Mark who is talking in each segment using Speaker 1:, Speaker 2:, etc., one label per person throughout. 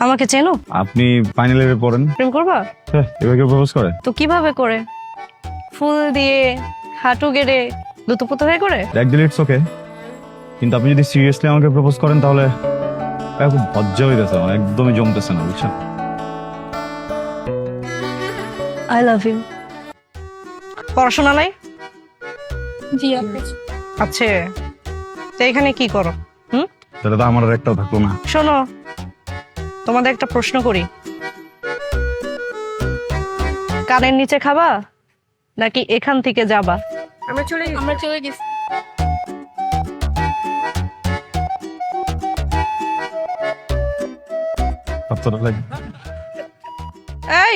Speaker 1: আমাকে চেনো?
Speaker 2: আপনি ফাইনাল ইয়ারে পড়েন?
Speaker 1: প্রেম করবা?
Speaker 2: হ্যাঁ, এবার কেউ প্রপোজ করে?
Speaker 1: তো কিভাবে করে? ফুল দিয়ে, হাঁটু গেড়ে, দুটো হয়ে করে?
Speaker 2: এক দিলে ইটস ওকে, কিন্তু আপনি যদি সিরিয়াসলি আমাকে প্রপোজ করেন তাহলে খুব লজ্জা হইতেছে, আমার একদমই জমতেছে না, বুঝছেন?
Speaker 1: I love you. পড়াশোনা নাই?
Speaker 3: জি আপু।
Speaker 1: আচ্ছা, তো এখানে কি করো?
Speaker 2: তাহলে তো আমার আর একটাও থাকলো না।
Speaker 1: শোনো, তোমাদের একটা প্রশ্ন করি, কানের নিচে খাবা নাকি এখান থেকে যাবা?
Speaker 3: আমরা চলে গেছি।
Speaker 2: বাচ্চাটা লাগে।
Speaker 1: এই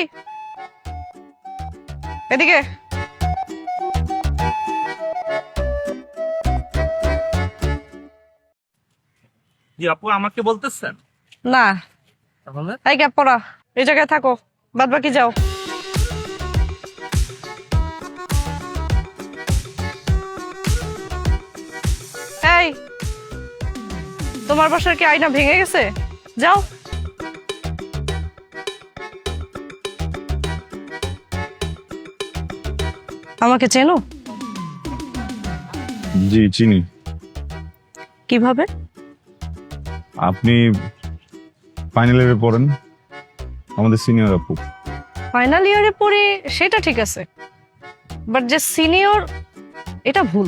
Speaker 1: এদিকে।
Speaker 4: জি আপু, আমাকে বলতেছেন?
Speaker 1: না,
Speaker 4: তাহলে
Speaker 1: এই গ্যাপ পড়া, এই জায়গায় থাকো, বাদ বাকি যাও। এই, তোমার বাসার কি আয়না ভেঙে গেছে? যাও। আমাকে চেনো?
Speaker 2: জি চিনি।
Speaker 1: কিভাবে?
Speaker 2: আপনি ফাইনাল ইয়ারে পড়েন, আমাদের সিনিয়র আপু।
Speaker 1: ফাইনাল ইয়ারে পড়ি সেটা ঠিক আছে, বাট যে সিনিয়র এটা ভুল।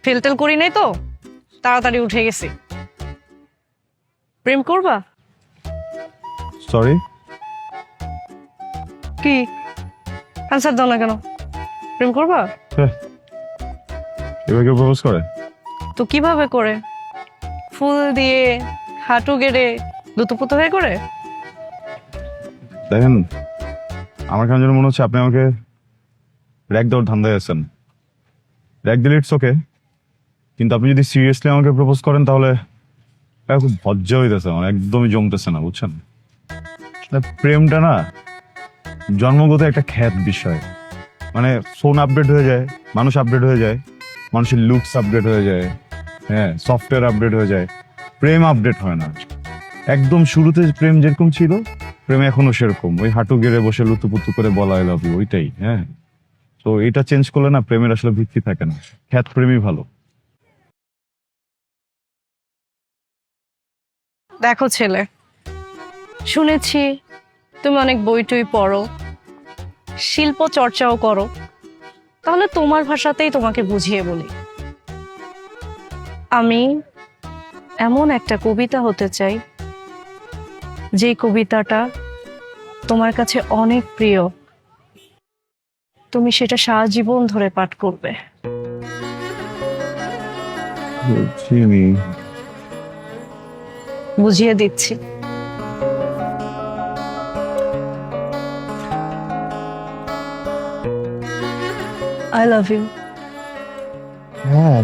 Speaker 1: ফেলটেল করি নাই তো, তাড়াতাড়ি উঠে গেছি। প্রেম করবা?
Speaker 2: সরি?
Speaker 1: কি আনসার দাও না কেন? প্রেম করবা?
Speaker 2: হ্যাঁ, এবার কেউ প্রপোজ করে?
Speaker 1: তো কিভাবে করে? ফুল দিয়ে, হাঁটু গেড়ে, দুটো হয়ে করে?
Speaker 2: দেখেন, আমার কেন যেন মনে হচ্ছে আপনি আমাকে র্যাক দেওয়ার ধান্দায় আছেন। র্যাক দিলে ইটস ওকে, কিন্তু আপনি যদি সিরিয়াসলি আমাকে প্রপোজ করেন তাহলে খুব লজ্জা হইতেছে, আমার একদমই জমতেছে না, বুঝছেন? প্রেমটা না জন্মগত একটা খ্যাত বিষয়। মানে ফোন আপডেট হয়ে যায়, মানুষ আপডেট হয়ে যায়, মানুষের লুকস আপডেট হয়ে যায়, হ্যাঁ সফটওয়্যার আপডেট হয়ে যায়, প্রেম আপডেট হয় না। একদম শুরুতে প্রেম যেরকম ছিল, প্রেম এখনো সেরকম, ওই হাঁটু গেড়ে বসে লুতুপুতু করে বলা আই লাভ ইউ, ওইটাই। হ্যাঁ, তো এটা চেঞ্জ করলে না প্রেমের আসলে ভিত্তি থাকে না, খ্যাত প্রেমই ভালো।
Speaker 1: দেখো ছেলে, শুনেছি তুমি অনেক বই টই পড়ো, শিল্প চর্চাও করো, তাহলে তোমার ভাষাতেই তোমাকে বুঝিয়ে বলি। আমি এমন একটা কবিতা হতে চাই যে কবিতাটা তোমার কাছে অনেক প্রিয়, তুমি সেটা সারা জীবন ধরে পাঠ করবে। বুঝিয়ে দিচ্ছি। I love you.
Speaker 2: হ্যাঁ